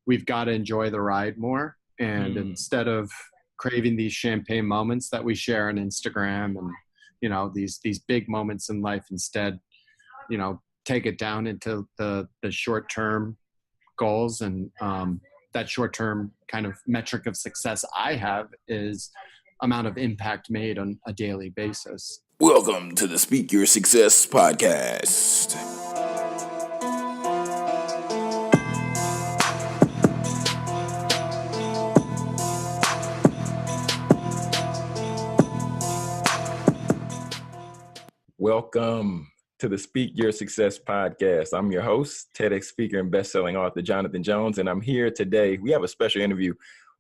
we've got to enjoy the ride more. And instead of craving these champagne moments that we share on Instagram and, these big moments in life, instead, take it down into the short-term goals. And that short-term kind of metric of success I have is amount of impact made on a daily basis. Welcome to the Speak Your Success podcast. Welcome to the Speak Your Success podcast. I'm your host, TEDx speaker and best-selling author Jonathan Jones, and I'm here today. We have a special interview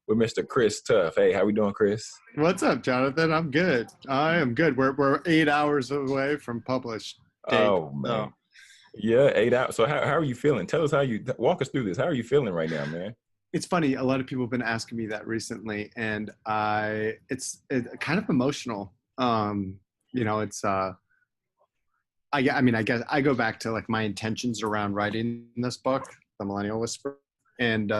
with Mr. Chris Tuff. Hey, how we doing, Chris? What's up, Jonathan? I'm good. I am good. We're 8 hours away from published date. Oh, man. So. Yeah, 8 hours. So how are you feeling? Tell us walk us through this. How are you feeling right now, man? It's funny. A lot of people have been asking me that recently, and it's kind of emotional. I guess I go back to like my intentions around writing this book, The Millennial Whisperer, and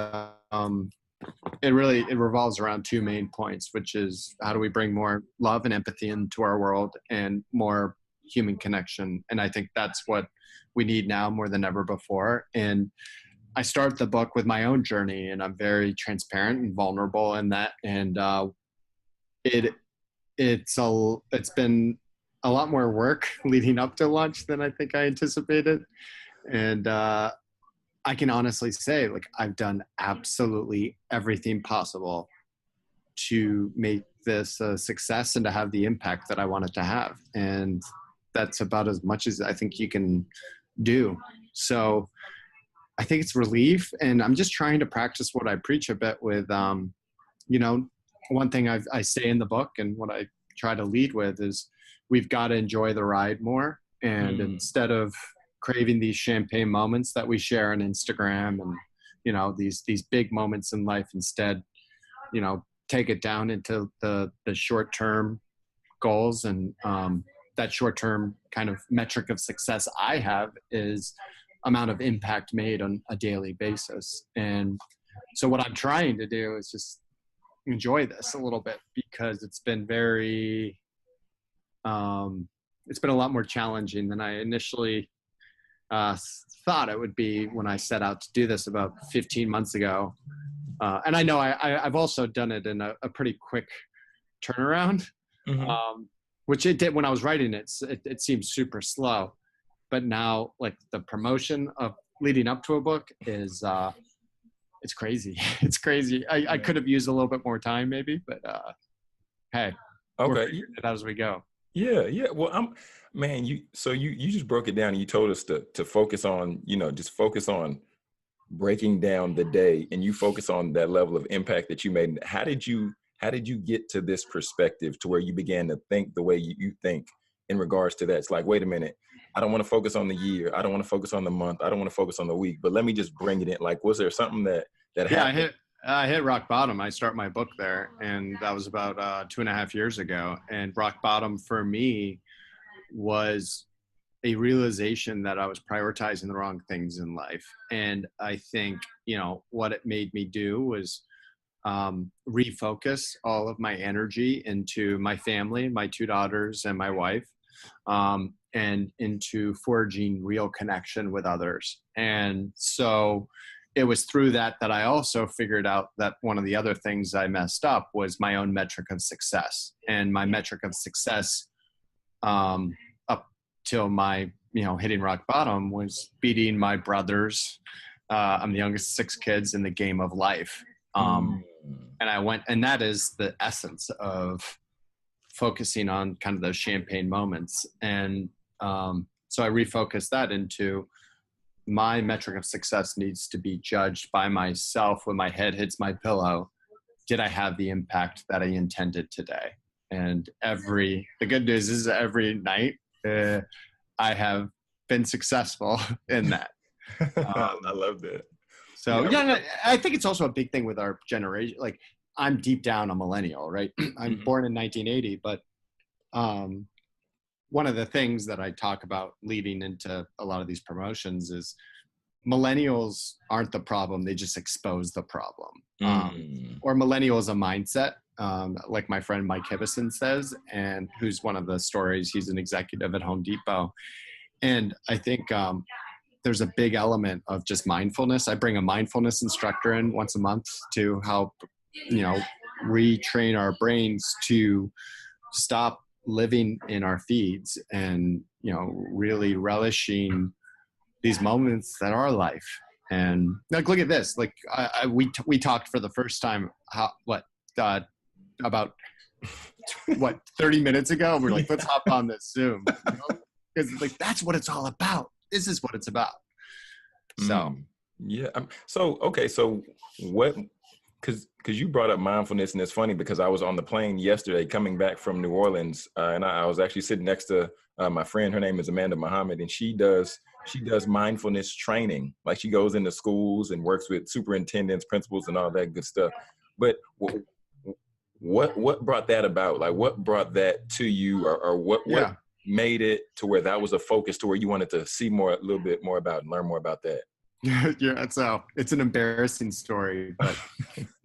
it revolves around two main points, which is how do we bring more love and empathy into our world and more human connection. And I think that's what we need now more than ever before. And I start the book with my own journey, and I'm very transparent and vulnerable in that. And it's been a lot more work leading up to launch than I think I anticipated. And I can honestly say, like, I've done absolutely everything possible to make this a success and to have the impact that I want it to have. And that's about as much as I think you can do. So I think it's relief, and I'm just trying to practice what I preach a bit with, one thing I say in the book and what I try to lead with is we've got to enjoy the ride more. And instead of craving these champagne moments that we share on Instagram and, these big moments in life, instead, take it down into the short-term goals. And that short-term kind of metric of success I have is amount of impact made on a daily basis. And so what I'm trying to do is just enjoy this a little bit, because it's been it's been a lot more challenging than I initially thought it would be when I set out to do this about 15 months ago. And I know I've also done it in a pretty quick turnaround, which it did when I was writing it. It seemed super slow, but now, like, the promotion of leading up to a book is it's crazy. It's crazy. I could have used a little bit more time maybe, but hey, we're figuring it out as we go. Yeah. Well, you just broke it down and you told us to focus on, just focus on breaking down the day, and you focus on that level of impact that you made. How did you get to this perspective to where you began to think the way you think in regards to that? It's like, wait a minute, I don't want to focus on the year. I don't want to focus on the month. I don't want to focus on the week, but let me just bring it in. Like, was there something that happened? I hit rock bottom. I start my book there, and that was about 2.5 years ago. And rock bottom for me was a realization that I was prioritizing the wrong things in life. And I think, what it made me do was refocus all of my energy into my family, my 2 daughters and my wife, and into forging real connection with others. And so it was through that I also figured out that one of the other things I messed up was my own metric of success. And my metric of success up till my, hitting rock bottom was beating my brothers. I'm the youngest of 6 kids in the game of life. And that is the essence of focusing on kind of those champagne moments. And so I refocused that into my metric of success needs to be judged by myself when my head hits my pillow. Did I have the impact that I intended today? And the good news is every night I have been successful in that. I love that. So I think it's also a big thing with our generation. Like, I'm deep down a millennial, right? I'm born in 1980, but one of the things that I talk about leading into a lot of these promotions is millennials aren't the problem. They just expose the problem. Mm. Or millennial is a mindset, like my friend Mike Hibison says, and who's one of the stories. He's an executive at Home Depot. And I think there's a big element of just mindfulness. I bring a mindfulness instructor in once a month to help, retrain our brains to stop living in our feeds and, really relishing these moments that are life. And like, look at this. Like we talked for the first time, about 30 minutes ago. We're like, let's hop on this Zoom. Because like, that's what it's all about. This is what it's about. So, yeah. So what, because you brought up mindfulness, and it's funny because I was on the plane yesterday coming back from New Orleans, and I was actually sitting next to my friend. Her name is Amanda Muhammad, and she does mindfulness training. Like, she goes into schools and works with superintendents, principals, and all that good stuff. But what brought that about? Like, what brought that to you, or what made it to where that was a focus to where you wanted to see a little bit more about and learn more about that? Yeah, so it's an embarrassing story, but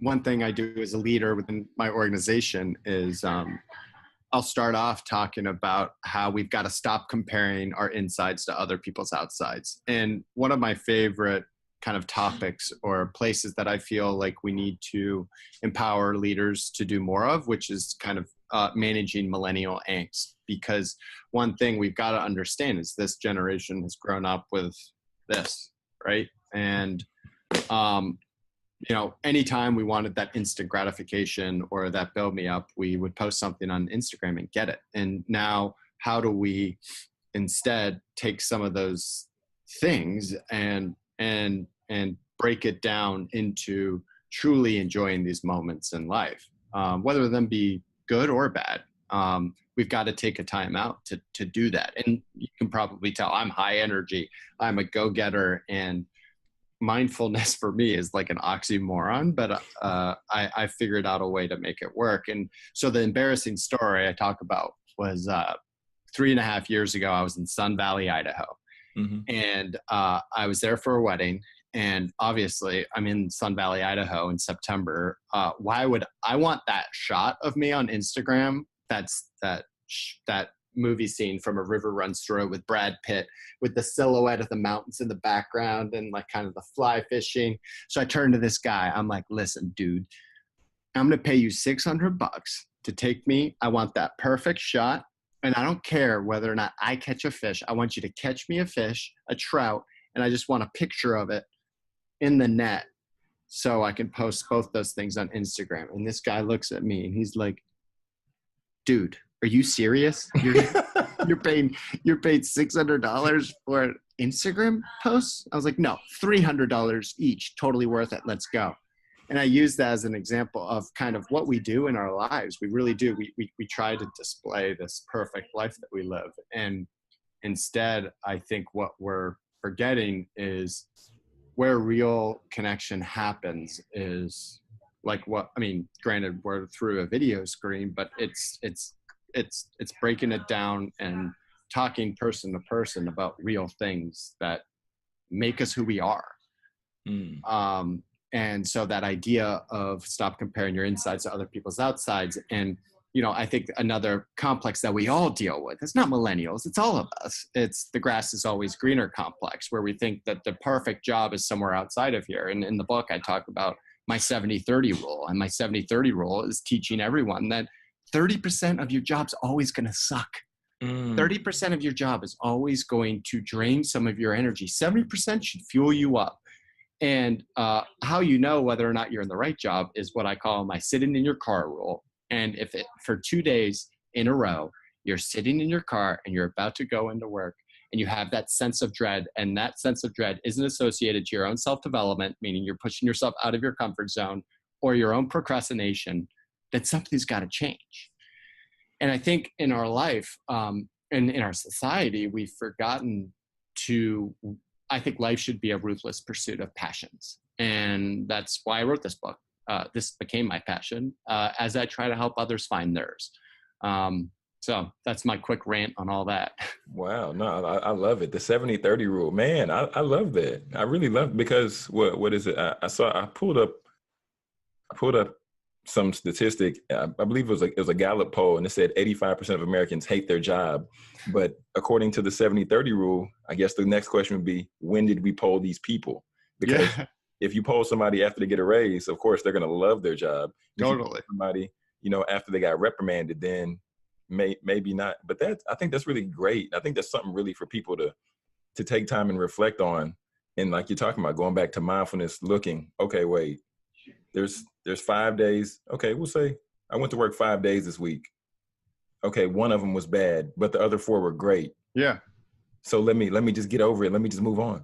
one thing I do as a leader within my organization is I'll start off talking about how we've got to stop comparing our insides to other people's outsides. And one of my favorite kind of topics or places that I feel like we need to empower leaders to do more of, which is kind of managing millennial angst. Because one thing we've got to understand is this generation has grown up with this, right? And, anytime we wanted that instant gratification or that build me up, we would post something on Instagram and get it. And now, how do we instead take some of those things and break it down into truly enjoying these moments in life, whether them be good or bad? We've got to take a time out to do that. And you can probably tell I'm high energy. I'm a go-getter, and mindfulness for me is like an oxymoron, but I figured out a way to make it work. And so the embarrassing story I talk about was 3.5 years ago, I was in Sun Valley, Idaho. Mm-hmm. And I was there for a wedding. And obviously I'm in Sun Valley, Idaho in September. Why would I want that shot of me on Instagram? That's that movie scene from A River Runs Through It with Brad Pitt, with the silhouette of the mountains in the background and like kind of the fly fishing. So I turned to this guy. I'm like, listen, dude, I'm going to pay you $600 to take me. I want that perfect shot. And I don't care whether or not I catch a fish. I want you to catch me a fish, a trout, and I just want a picture of it in the net so I can post both those things on Instagram. And this guy looks at me and he's like, dude, are you serious? You're paying $600 for an Instagram post? I was like, no, $300 each, totally worth it. Let's go. And I use that as an example of kind of what we do in our lives. We really do. We try to display this perfect life that we live. And instead, I think what we're forgetting is where real connection happens is like granted, we're through a video screen, but it's breaking it down and talking person to person about real things that make us who we are. And so that idea of stop comparing your insides to other people's outsides. And, I think another complex that we all deal with, it's not millennials, it's all of us. It's the grass is always greener complex, where we think that the perfect job is somewhere outside of here. And in the book, I talk about my 70-30 rule. And my 70-30 rule is teaching everyone that 30% of your job's always going to suck. 30% of your job is always going to drain some of your energy. 70% should fuel you up. And how you know whether or not you're in the right job is what I call my sitting in your car rule. And if for 2 days in a row, you're sitting in your car and you're about to go into work and you have that sense of dread, and that sense of dread isn't associated to your own self-development, meaning you're pushing yourself out of your comfort zone, or your own procrastination, then something's got to change. And I think in our life and in our society, we've forgotten I think life should be a ruthless pursuit of passions. And that's why I wrote this book. This became my passion as I try to help others find theirs. So that's my quick rant on all that. Wow. No, I love it. The 70-30 rule, man. I love that. I really love it because what is it? I pulled up some statistic. I believe it was a Gallup poll, and it said 85% of Americans hate their job. But according to the 70-30 rule, I guess the next question would be, when did we poll these people? Because if you poll somebody after they get a raise, of course, they're going to love their job. Totally. If you poll somebody, after they got reprimanded, then maybe not. But I think that's really great. I think that's something really for people to take time and reflect on. And like you're talking about, going back to mindfulness, looking, okay, wait, there's 5 days. Okay, we'll say I went to work 5 days this week. Okay, one of them was bad, but the other 4 were great. Yeah. So let me just get over it. Let me just move on.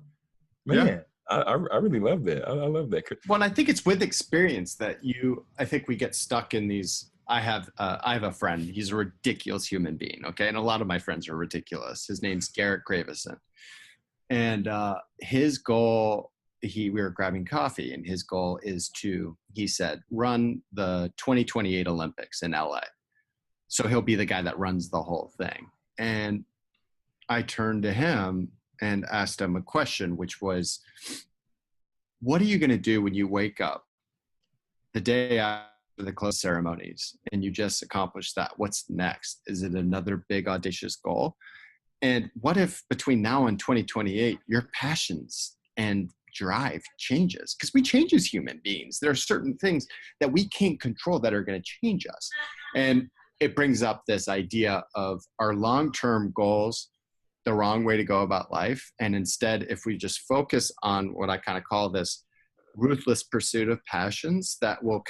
Man, yeah. I really love that. I love that. Well, and I think it's with experience that I think we get stuck in these. I have a friend. He's a ridiculous human being. Okay. And a lot of my friends are ridiculous. His name's Garrett Craven. And his goal, we were grabbing coffee, and his goal is to, he said, run the 2028 Olympics in LA. So he'll be the guy that runs the whole thing. And I turned to him and asked him a question, which was, what are you going to do when you wake up the day after the close ceremonies and you just accomplished that? What's next? Is it another big audacious goal? And what if between now and 2028, your passions and drive changes? Because we change as human beings. There are certain things that we can't control that are going to change us. And it brings up this idea of our long-term goals, the wrong way to go about life. And instead, if we just focus on what I kind of call this ruthless pursuit of passions, that will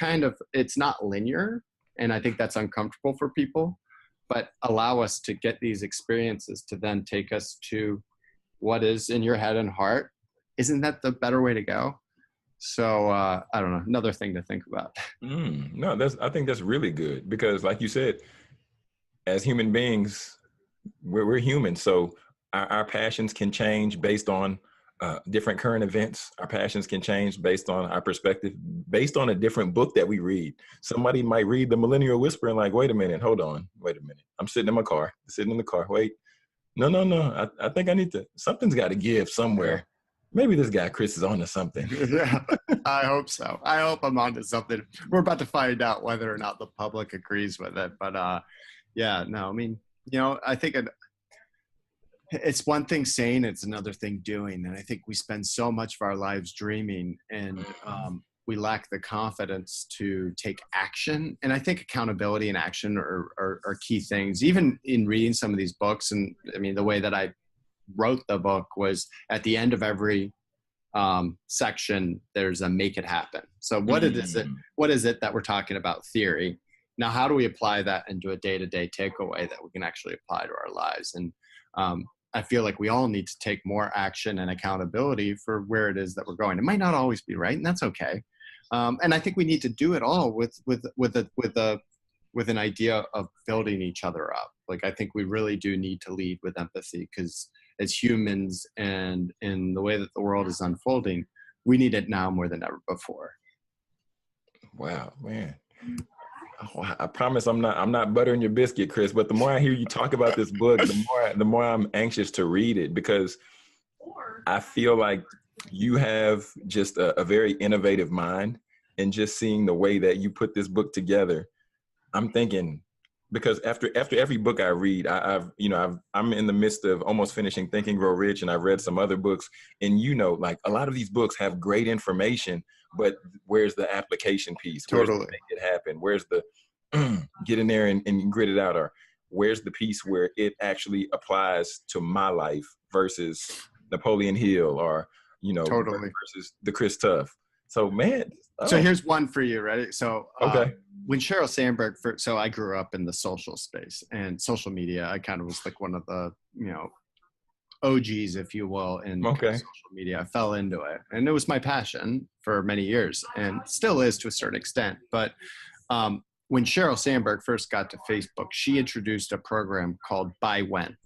it's not linear. And I think that's uncomfortable for people, but allow us to get these experiences to then take us to what is in your head and heart. Isn't that the better way to go? So I don't know, another thing to think about. No, I think that's really good, because like you said, as human beings, we're human. So our passions can change based on different current events. Our passions can change based on our perspective, based on a different book that we read. Somebody might read the Millennial Whisper and like, wait a minute. I'm sitting in the car. Wait, no. I think something's got to give somewhere. Maybe this guy, Chris, is onto something. Yeah, I hope so. I hope I'm onto something. We're about to find out whether or not the public agrees with it. But I think it's one thing saying, it's another thing doing. And I think we spend so much of our lives dreaming, and we lack the confidence to take action. And I think accountability and action are key things. Even in reading some of these books, and I mean, the way that I wrote the book was at the end of every section, there's a make it happen. So what is it that we're talking about? Theory. Now, how do we apply that into a day-to-day takeaway that we can actually apply to our lives? And I feel like we all need to take more action and accountability for where it is that we're going. It might not always be right, and that's okay. And I think we need to do it all with an idea of building each other up. Like, I think we really do need to lead with empathy, because as humans and in the way that the world is unfolding, we need it now more than ever before. Wow, man. I promise I'm not buttering your biscuit, Chris, but the more I hear you talk about this book, the more I'm anxious to read it, because I feel like you have just a very innovative mind, and just seeing the way that you put this book together, I'm thinking, because after every book I read, I'm in the midst of almost finishing Think and Grow Rich, and I've read some other books, and like a lot of these books have great information, but where's the application piece? Where's Totally. the make it happen? Where's the get in there and grit it out? Or where's the piece where it actually applies to my life versus Napoleon Hill or, Totally. versus the Chris Tuff. So, man. So here's one for you, ready? So okay. When Sheryl Sandberg, so I grew up in the social space and social media. I kind of was like one of the, OGs, if you will, in social media. I fell into it, and it was my passion for many years, and still is to a certain extent. But when Sheryl Sandberg first got to Facebook, she introduced a program called Buy When.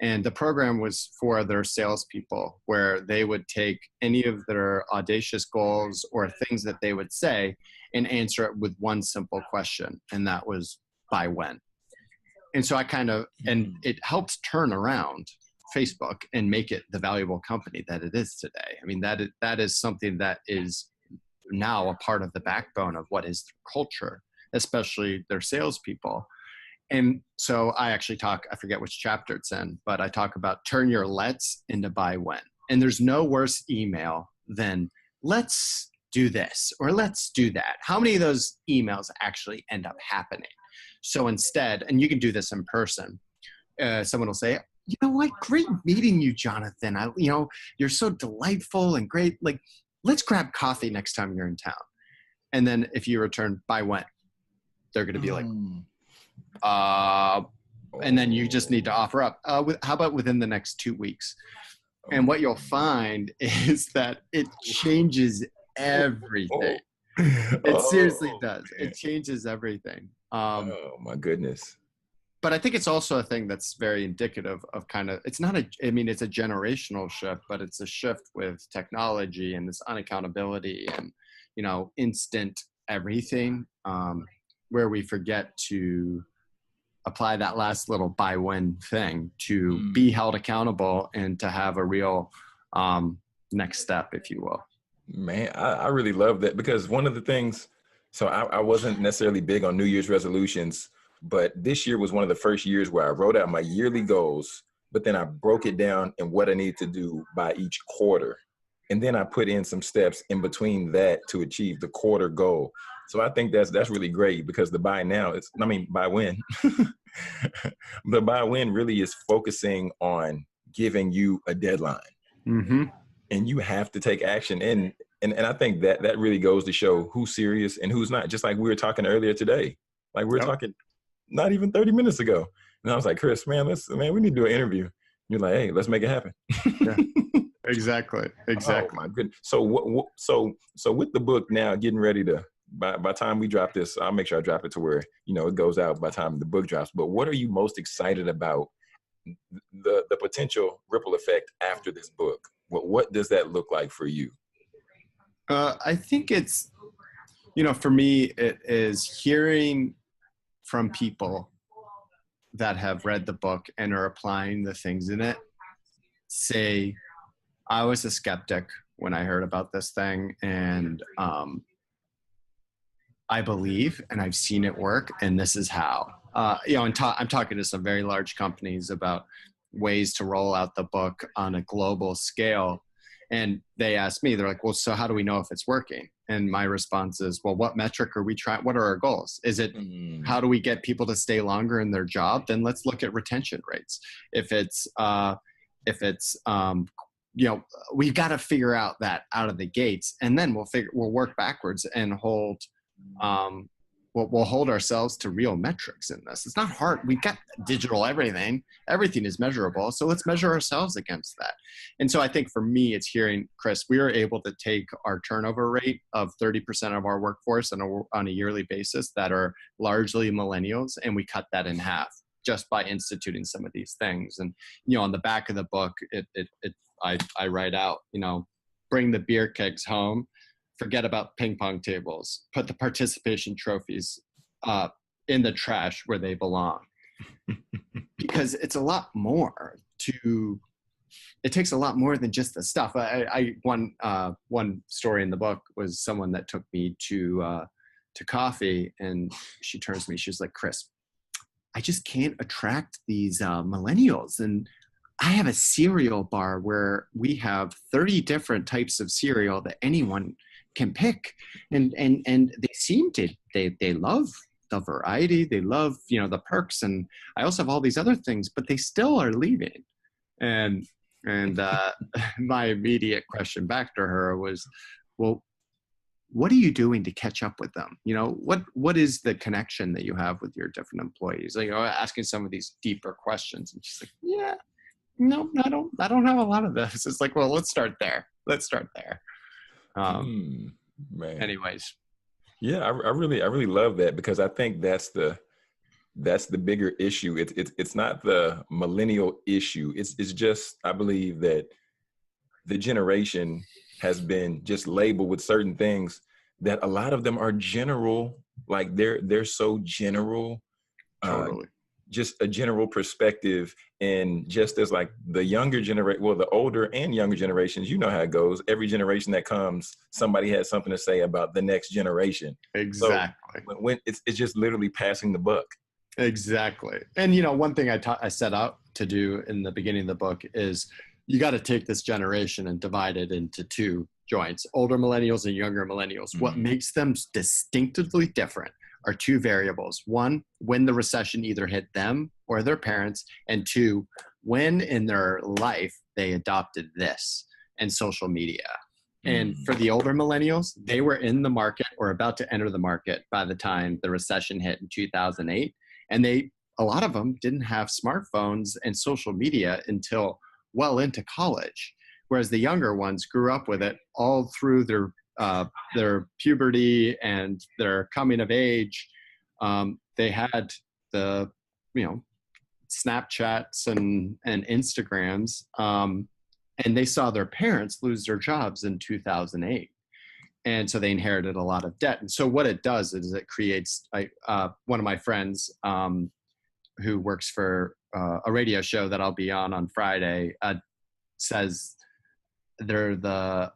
And the program was for their salespeople, where they would take any of their audacious goals or things that they would say and answer it with one simple question. And that was, buy when? and so I kind of, and it helped turn around Facebook and make it the valuable company that it is today. I mean, that is something that is now a part of the backbone of what is their culture, especially their salespeople. And so I actually talk, I forget which chapter it's in, but I talk about turn your let's into buy when. And there's no worse email than let's do this or let's do that. How many of those emails actually end up happening? So instead, and you can do this in person, someone will say, you know what, great meeting you, Jonathan. You're so delightful and great. Like, let's grab coffee next time you're in town. And then if you return by when, they're going to be like, and then you just need to offer up. How about within the next 2 weeks? And what you'll find is that it changes everything. It seriously does. It changes everything. Oh my goodness. But I think it's also a thing that's very indicative of kind of, it's a generational shift, but it's a shift with technology and this unaccountability and, instant everything, where we forget to apply that last little buy when thing to be held accountable and to have a real next step, if you will. Man, I really love that, because one of the things, so I wasn't necessarily big on New Year's resolutions, but this year was one of the first years where I wrote out my yearly goals, but then I broke it down and what I need to do by each quarter. And then I put in some steps in between that to achieve the quarter goal. So I think that's really great, because the buy when. The buy when really is focusing on giving you a deadline. Mm-hmm. And you have to take action. And I think that really goes to show who's serious and who's not. Just like we were talking earlier today. Like we were talking not even 30 minutes ago. And I was like, Chris, man, we need to do an interview. You're like, hey, let's make it happen. Yeah. Exactly. Oh my goodness. So so with the book now getting ready to, by the time we drop this, I'll make sure I drop it to where, it goes out by the time the book drops. But what are you most excited about the potential ripple effect after this book? What does that look like for you? I think it's, for me, it is hearing from people that have read the book and are applying the things in it. Say, I was a skeptic when I heard about this thing, and I believe, and I've seen it work, and this is how. I'm talking to some very large companies about ways to roll out the book on a global scale. And they asked me, they're like, well, so how do we know if it's working? And my response is, well, what metric are we trying? What are our goals? Is it, how do we get people to stay longer in their job? Then let's look at retention rates. If it's, we've got to figure out that out of the gates, and then we'll work backwards and hold, we'll hold ourselves to real metrics in this. It's not hard. We've got digital everything. Everything is measurable. So let's measure ourselves against that. And so I think for me, it's hearing, Chris, we were able to take our turnover rate of 30% of our workforce on a yearly basis that are largely millennials, and we cut that in half just by instituting some of these things. And, on the back of the book, I write out, bring the beer kegs home. Forget about ping pong tables. Put the participation trophies in the trash where they belong. Because it's a lot more it takes a lot more than just the stuff. One story in the book was someone that took me to coffee, and she turns to me, she's like, Chris, I just can't attract these millennials. And I have a cereal bar where we have 30 different types of cereal that anyone can pick, and they seem to they love the variety, they love the perks, and I also have all these other things, but they still are leaving. And my immediate question back to her was, well, what are you doing to catch up with them? What is the connection that you have with your different employees? Asking some of these deeper questions, and she's like, yeah, no, I don't have a lot of this. It's like, well, let's start there. Man. Anyways. Yeah, I really love that, because I think that's the bigger issue. It's not the millennial issue. It's just, I believe that the generation has been just labeled with certain things that a lot of them are general. Like they're so general. Totally. just a general perspective, and just as like the younger generation, well, the older and younger generations, you know how it goes. Every generation that comes, somebody has something to say about the next generation. Exactly. So when it's just literally passing the buck. Exactly. And, you know, one thing I set out to do in the beginning of the book is you got to take this generation and divide it into two joints, older millennials and younger millennials. Mm-hmm. What makes them distinctively different are two variables. One, when the recession either hit them or their parents, and two, when in their life they adopted this and social media. And for the older millennials, they were in the market or about to enter the market by the time the recession hit in 2008. And a lot of them didn't have smartphones and social media until well into college. Whereas the younger ones grew up with it all through their puberty and their coming of age. They had the, you know, Snapchats and Instagrams, and they saw their parents lose their jobs in 2008. And so they inherited a lot of debt. And so what it does is it creates, one of my friends who works for a radio show that I'll be on Friday, says they're the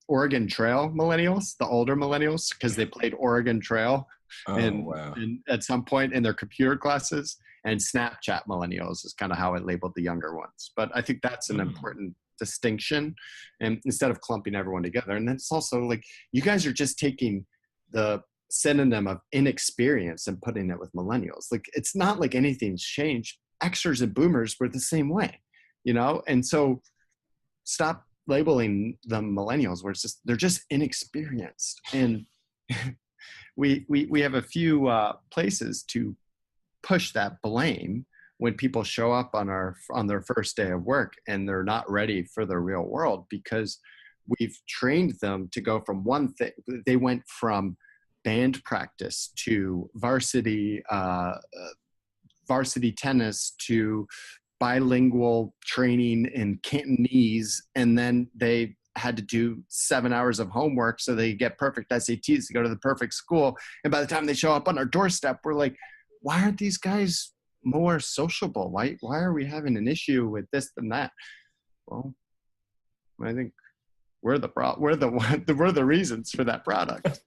Oregon Trail millennials, the older millennials, because they played Oregon Trail at some point in their computer classes. And Snapchat millennials is kind of how I labeled the younger ones. But I think that's an important distinction, and instead of clumping everyone together. And then it's also like, you guys are just taking the synonym of inexperience and putting it with millennials. Like, it's not like anything's changed. Xers and boomers were the same way, you know? And so stop labeling them millennials, where it's just, they're just inexperienced. And we have a few places to push that blame when people show up on their first day of work and they're not ready for the real world, because we've trained them to go from one thing. They went from band practice to varsity tennis to bilingual training in Cantonese, and then they had to do 7 hours of homework so they get perfect SATs to go to the perfect school. And by the time they show up on our doorstep, we're like, why aren't these guys more sociable? Why are we having an issue with this and that? Well, I think we're the reasons for that product.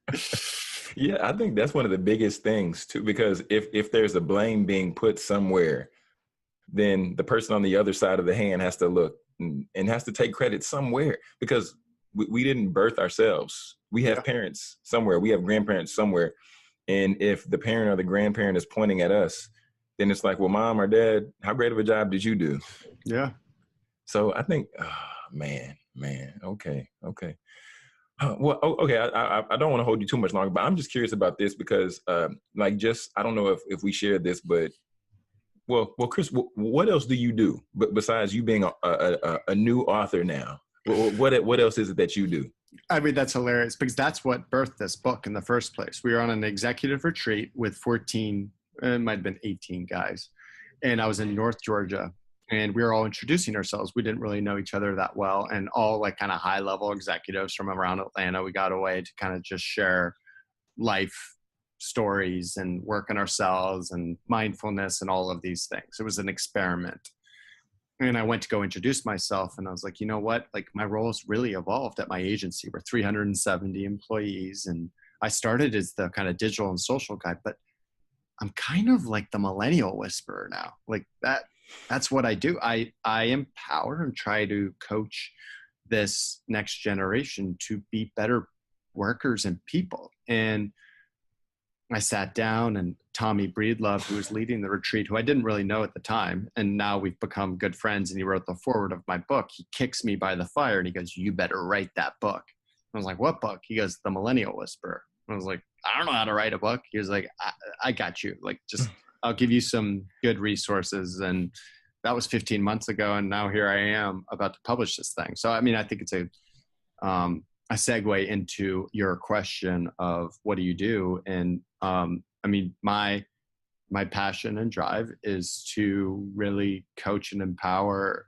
Yeah, I think that's one of the biggest things too, because if there's a blame being put somewhere, then the person on the other side of the hand has to look and has to take credit somewhere, because we didn't birth ourselves. We have parents somewhere. We have grandparents somewhere. And if the parent or the grandparent is pointing at us, then it's like, well, mom or dad, how great of a job did you do? Yeah. So I think, man, okay. Okay. I don't want to hold you too much longer, but I'm just curious about this because, I don't know if we shared this, but well, Chris, what else do you do? But besides you being a new author now, what else is it that you do? I mean, that's hilarious, because that's what birthed this book in the first place. We were on an executive retreat with 14, it might have been 18 guys. And I was in North Georgia, and we were all introducing ourselves. We didn't really know each other that well, and all like kind of high level executives from around Atlanta. We got away to kind of just share life stories and work on ourselves and mindfulness and all of these things. It was an experiment. And I went to go introduce myself, and I was like, you know what? Like, my role's really evolved at my agency. We're 370 employees, and I started as the kind of digital and social guy, but I'm kind of like the millennial whisperer now. Like that's what I do. I empower and try to coach this next generation to be better workers and people. And I sat down, and Tommy Breedlove, who was leading the retreat, who I didn't really know at the time, and now we've become good friends, and he wrote the foreword of my book. He kicks me by the fire, and he goes, you better write that book. I was like, what book? He goes, The Millennial Whisperer. I was like, I don't know how to write a book. He was like, I got you. Like, just, I'll give you some good resources. And that was 15 months ago, and now here I am about to publish this thing. So, I mean, I think it's a segue into your question of what do you do? And I mean, my passion and drive is to really coach and empower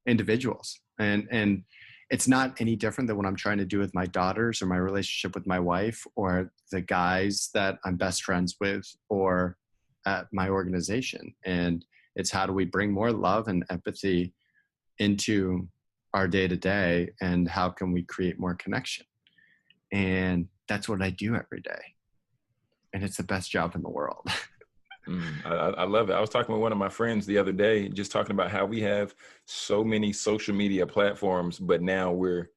individuals. And it's not any different than what I'm trying to do with my daughters or my relationship with my wife or the guys that I'm best friends with or at my organization. And it's how do we bring more love and empathy into our day to day, and how can we create more connection? And that's what I do every day. And it's the best job in the world. I love it. I was talking with one of my friends the other day, just talking about how we have so many social media platforms, but now we're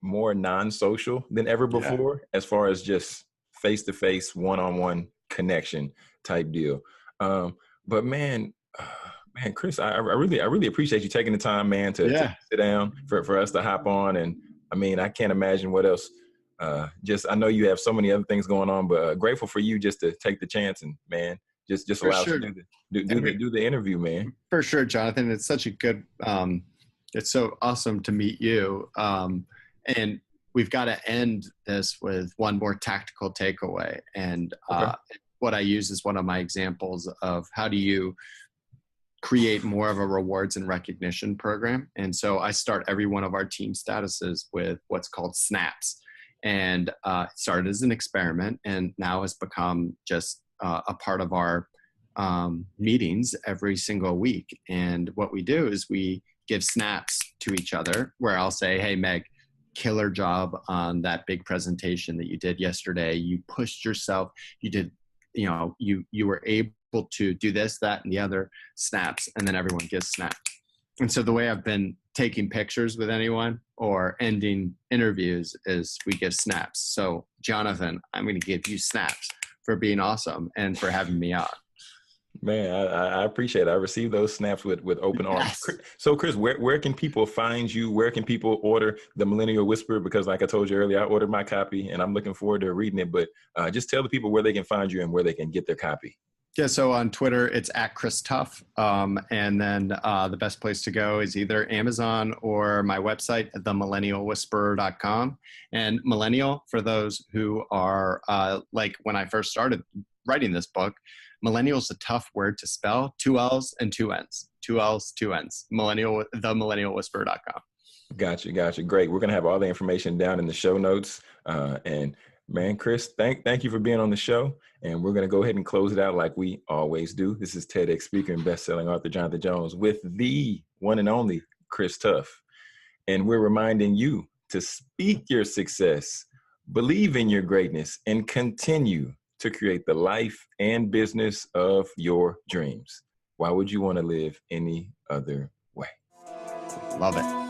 more non-social than ever before, as far as just face-to-face, one-on-one connection type deal. But man, Chris, I really appreciate you taking the time, man, to sit down for us to hop on. And I mean, I can't imagine what else. I know you have so many other things going on, but grateful for you just to take the chance and, man, just allow us to do the interview, man. For sure, Jonathan. It's such a good, it's so awesome to meet you. And we've got to end this with one more tactical takeaway. And what I use is one of my examples of how do you create more of a rewards and recognition program. And so I start every one of our team statuses with what's called snaps. And it started as an experiment and now has become just a part of our meetings every single week. And what we do is we give snaps to each other where I'll say, hey, Meg, killer job on that big presentation that you did yesterday. You pushed yourself. You did, you were able to do this, that, and the other, snaps. And then everyone gets snaps. And so the way I've been taking pictures with anyone or ending interviews is we give snaps. So Jonathan, I'm going to give you snaps for being awesome and for having me on. Man, I appreciate it. I received those snaps with open arms. Yes. So Chris, where can people find you? Where can people order the Millennial Whisperer? Because like I told you earlier, I ordered my copy and I'm looking forward to reading it. But just tell the people where they can find you and where they can get their copy. Yeah, so on Twitter, it's at Chris Tuff. And then the best place to go is either Amazon or my website, themillennialwhisperer.com. And millennial, for those who are like when I first started writing this book, millennial is a tough word to spell, 2 L's and 2 N's. 2 L's, 2 N's. Millennial, themillennialwhisperer.com. Gotcha. Great. We're going to have all the information down in the show notes. And man, Chris, thank you for being on the show. And we're going to go ahead and close it out like we always do. This is TEDx speaker and best-selling author Jonathan Jones with the one and only Chris Tuff. And we're reminding you to speak your success, believe in your greatness, and continue to create the life and business of your dreams. Why would you want to live any other way? Love it.